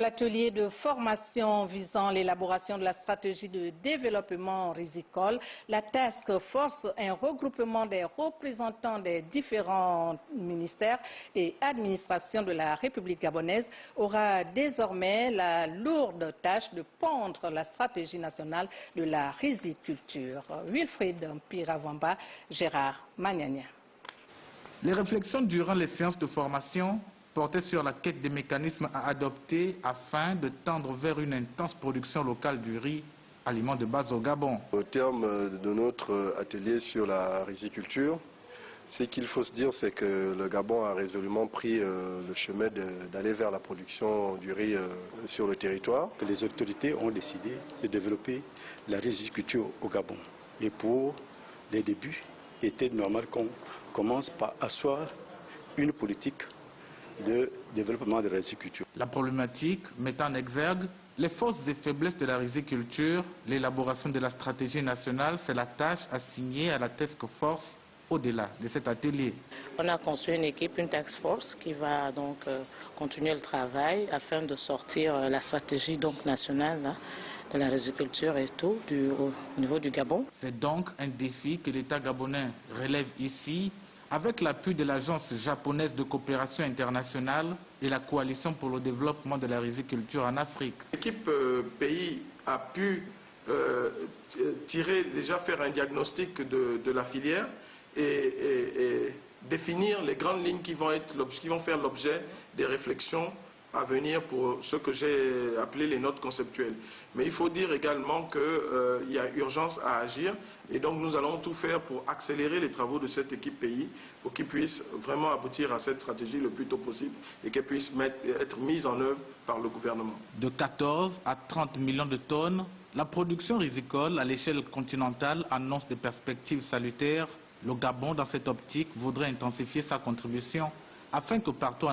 L'atelier de formation visant l'élaboration de la stratégie de développement rizicole, la Task Force, un regroupement des représentants des différents ministères et administrations de la République gabonaise, aura désormais la lourde tâche de pondre la stratégie nationale de la riziculture. Wilfried Piravamba, Gérard Magnania. Les réflexions durant les séances de formation portaient sur la quête des mécanismes à adopter afin de tendre vers une intense production locale du riz, aliment de base au Gabon. Au terme de notre atelier sur la riziculture, ce qu'il faut se dire, c'est que le Gabon a résolument pris le chemin d'aller vers la production du riz sur le territoire. Les autorités ont décidé de développer la riziculture au Gabon. Et pour les débuts, il était normal qu'on commence par asseoir une politique de développement de la riziculture. La problématique met en exergue les forces et faiblesses de la riziculture. L'élaboration de la stratégie nationale, c'est la tâche assignée à la Task Force au-delà de cet atelier. On a construit une équipe, une task force qui va donc continuer le travail afin de sortir la stratégie donc nationale là, de la riziculture et tout au niveau du Gabon. C'est donc un défi que l'État gabonais relève ici, avec l'appui de l'Agence japonaise de coopération internationale et la Coalition pour le développement de la riziculture en Afrique. L'équipe pays a pu faire un diagnostic de la filière et définir les grandes lignes qui vont faire l'objet des réflexions à venir pour ce que j'ai appelé les notes conceptuelles. Mais il faut dire également qu'il y a urgence à agir et donc nous allons tout faire pour accélérer les travaux de cette équipe pays pour qu'ils puissent vraiment aboutir à cette stratégie le plus tôt possible et qu'elle puisse être mise en œuvre par le gouvernement. De 14 à 30 millions de tonnes, la production rizicole à l'échelle continentale annonce des perspectives salutaires. Le Gabon, dans cette optique, voudrait intensifier sa contribution afin que partout en